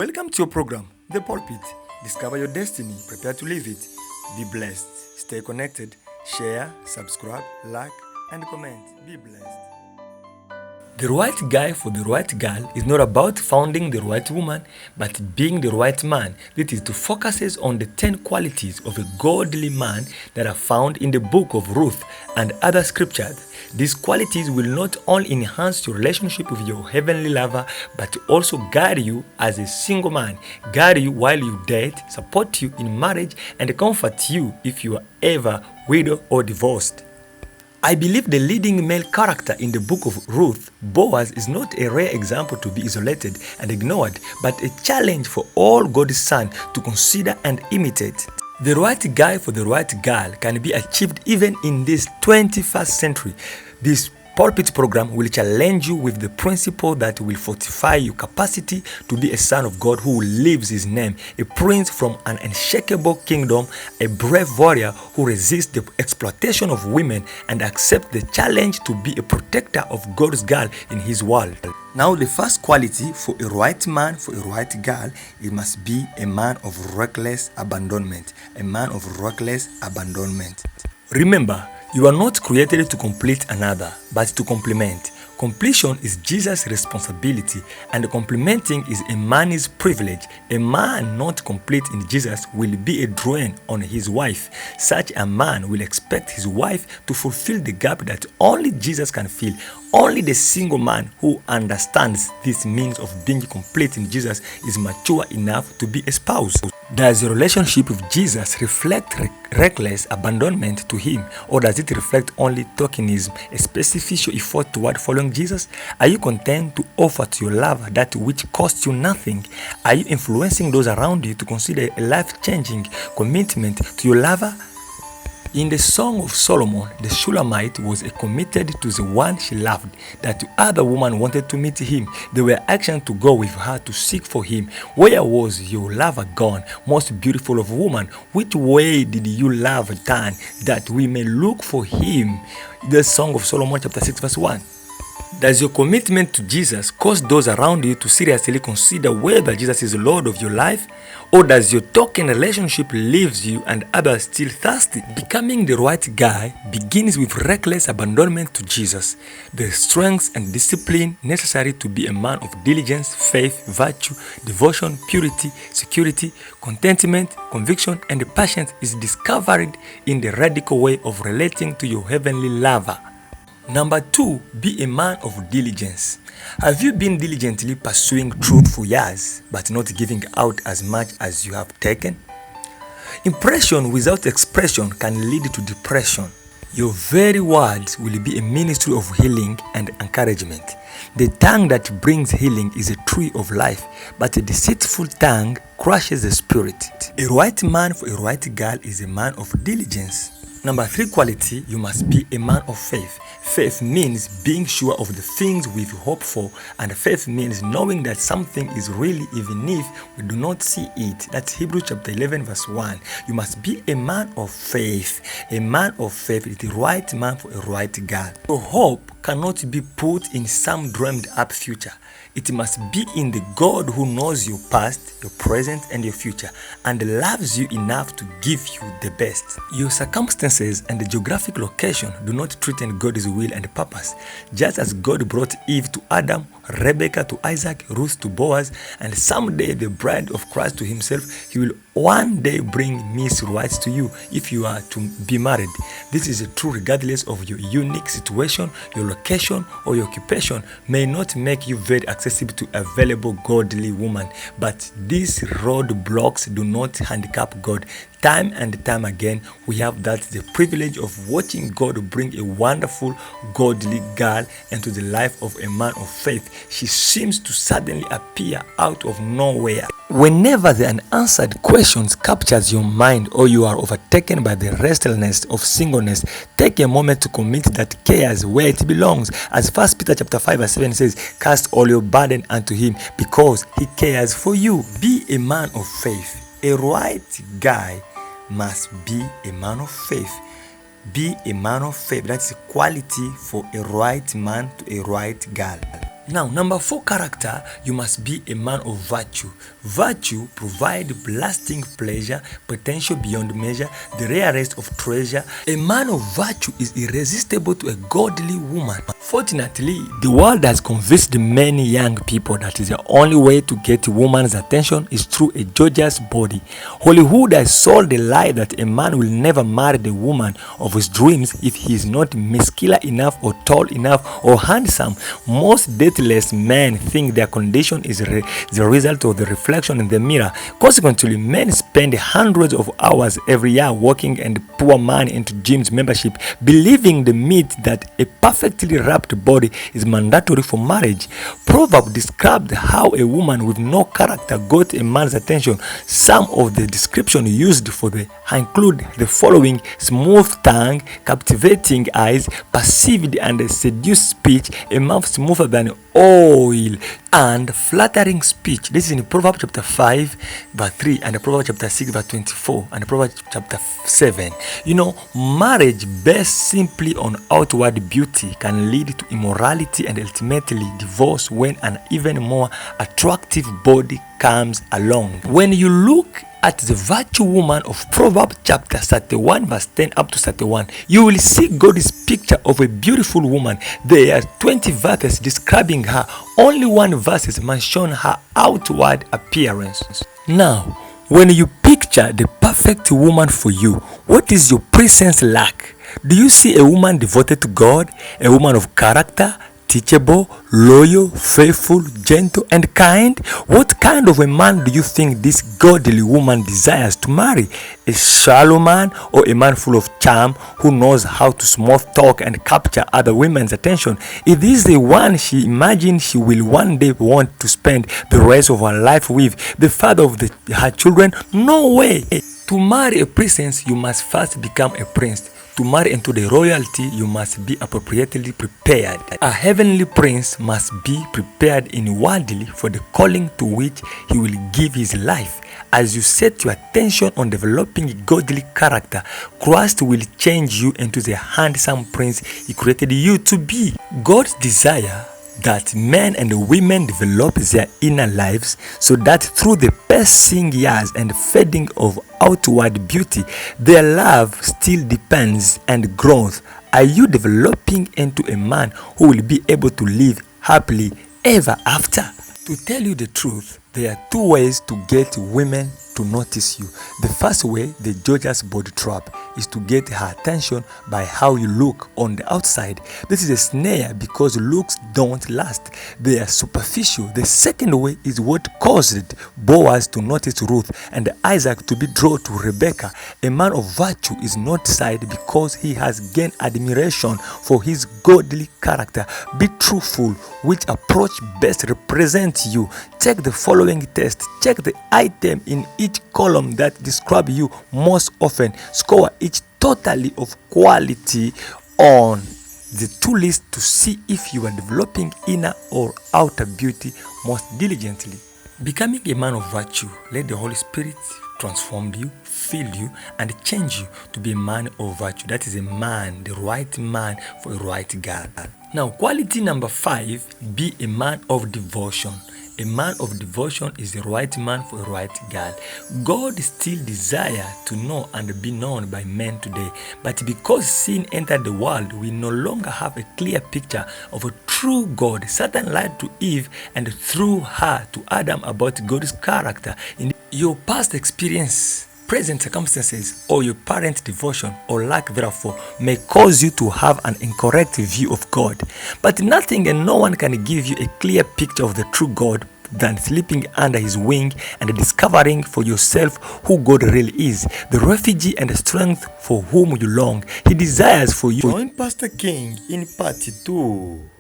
Welcome to your program, The Pulpit. Discover your destiny, prepare to live it. Be blessed. Stay connected. Share, subscribe, like, and comment. Be blessed. The right guy for the right girl is not about finding the right woman, but being the right man. This is to focuses on the 10 qualities of a godly man that are found in the book of Ruth and other scriptures. These qualities will not only enhance your relationship with your heavenly lover, but also guide you as a single man, guide you while you date, support you in marriage, and comfort you if you are ever widowed or divorced. I believe the leading male character in the book of Ruth, Boaz, is not a rare example to be isolated and ignored, but a challenge for all God's sons to consider and imitate. The right guy for the right girl can be achieved even in this 21st century. This pulpit program will challenge you with the principle that will fortify your capacity to be a son of God who lives his name, a prince from an unshakable kingdom, a brave warrior who resists the exploitation of women and accepts the challenge to be a protector of God's girl in his world. Now, the first quality for a right man, for a right girl, it must be a man of reckless abandonment. A man of reckless abandonment. Remember, you are not created to complete another, but to complement. Completion is Jesus' responsibility, and complementing is a man's privilege. A man not complete in Jesus will be a drain on his wife. Such a man will expect his wife to fulfill the gap that only Jesus can fill. Only the single man who understands this means of being complete in Jesus is mature enough to be a spouse. Does your relationship with Jesus reflect reckless abandonment to him, or does it reflect only tokenism, a specific effort toward following Jesus? Are you content to offer to your lover that which costs you nothing? Are you influencing those around you to consider a life-changing commitment to your lover? In the Song of Solomon, the Shulamite was committed to the one she loved, that the other woman wanted to meet him. They were anxious to go with her to seek for him. Where was your lover gone, most beautiful of woman? Which way did you love turn, that we may look for him? The Song of Solomon chapter 6 verse 1. Does your commitment to Jesus cause those around you to seriously consider whether Jesus is Lord of your life? Or does your token relationship leaves you and others still thirsty? Becoming the right guy begins with reckless abandonment to Jesus. The strength and discipline necessary to be a man of diligence, faith, virtue, devotion, purity, security, contentment, conviction, and patience is discovered in the radical way of relating to your heavenly lover. Number 2, be a man of diligence. Have you been diligently pursuing truth for years, but not giving out as much as you have taken? Impression without expression can lead to depression. Your very words will be a ministry of healing and encouragement. The tongue that brings healing is a tree of life, but a deceitful tongue crushes the spirit. A right man for a right girl is a man of diligence. Number 3 quality, you must be a man of faith. Faith means being sure of the things we hope for, and faith means knowing that something is really even if we do not see it. That's Hebrews chapter 11 verse 1. You must be a man of faith. A man of faith is the right man for a right girl. Your hope cannot be put in some dreamed up future. It must be in the God who knows your past, your present, and your future, and loves you enough to give you the best. Your circumstances and the geographic location do not threaten God's will and purpose. Just as God brought Eve to Adam, Rebecca to Isaac, Ruth to Boaz, and someday the bride of Christ to himself, he will one day bring Miss Rights to you if you are to be married. This is true regardless of your unique situation, your location, or your occupation may not make you very accessible to available godly woman, but these roadblocks do not handicap God. Time and time again, we have the privilege of watching God bring a wonderful, godly girl into the life of a man of faith. She seems to suddenly appear out of nowhere. Whenever the unanswered questions captures your mind, or you are overtaken by the restlessness of singleness, take a moment to commit that cares where it belongs. As 1 Peter chapter 5 verse 7 says, cast all your burden unto him because he cares for you. Be a man of faith. A right guy must be a man of faith. Be a man of faith. That's a quality for a right man to a right girl. Now, number 4 character, you must be a man of virtue. Virtue provide lasting pleasure, potential beyond measure, the rarest of treasure. A man of virtue is irresistible to a godly woman. Fortunately, the world has convinced many young people that is the only way to get a woman's attention is through a gorgeous body. Hollywood has sold the lie that a man will never marry the woman of his dreams if he is not muscular enough or tall enough or handsome. Most dateless men think their condition is the result of the reflection in the mirror. Consequently, men spend hundreds of hours every year working and pour money into gyms membership, believing the myth that a perfectly wrapped body is mandatory for marriage. Proverb described how a woman with no character got a man's attention. Some of the description used for the include the following: smooth tongue, captivating eyes, perceived and seduced speech, a mouth smoother than oil, and flattering speech. This is in Proverbs chapter 5 verse 3 and Proverbs chapter 6 verse 24 and Proverbs chapter 7. Marriage based simply on outward beauty can lead to immorality and ultimately divorce when an even more attractive body comes along. When you look at the virtue woman of Proverbs chapter 31 verse 10 up to 31, you will see God's picture of a beautiful woman. There are 20 verses describing her. Only one verse mentions her outward appearance. Now, when you picture the perfect woman for you, what is your presence like? Do you see a woman devoted to God, a woman of character, teachable, loyal, faithful, gentle, and kind? What kind of a man do you think this godly woman desires to marry? A shallow man or a man full of charm who knows how to smooth talk and capture other women's attention? Is this the one she imagines she will one day want to spend the rest of her life with, the father of her children? No way! To marry a princess, you must first become a prince. To marry into the royalty, you must be appropriately prepared. A heavenly prince must be prepared inwardly for the calling to which he will give his life. As you set your attention on developing godly character, Christ will change you into the handsome prince he created you to be. God's desire that men and women develop their inner lives so that through the passing years and fading of outward beauty, their love still depends and grows. Are you developing into a man who will be able to live happily ever after? To tell you the truth, there are 2 ways to get women to notice you. The first way, the gorgeous body trap, is to get her attention by how you look on the outside. This is a snare because looks don't last. They are superficial. The second way is what caused Boaz to notice Ruth and Isaac to be drawn to Rebecca. A man of virtue is noticed because he has gained admiration for his godly character. Be truthful. Which approach best represents you? Check the following test. Check the item in each column that describe you most often. Score each totally of quality on the 2 lists to see if you are developing inner or outer beauty most diligently. Becoming a man of virtue, let the Holy Spirit transform you, fill you, and change you to be a man of virtue. That is a man, the right man for a right girl. Now, quality number 5, be a man of devotion. A man of devotion is the right man for a right girl. God still desires to know and be known by men today. But because sin entered the world, we no longer have a clear picture of a true God. Satan lied to Eve and through her to Adam about God's character. In your past experience, present circumstances, or your parent devotion or lack thereof may cause you to have an incorrect view of God. But nothing and no one can give you a clear picture of the true God than sleeping under his wing and discovering for yourself who God really is, the refugee and the strength for whom you long. He desires for you. Join Pastor King in part 2.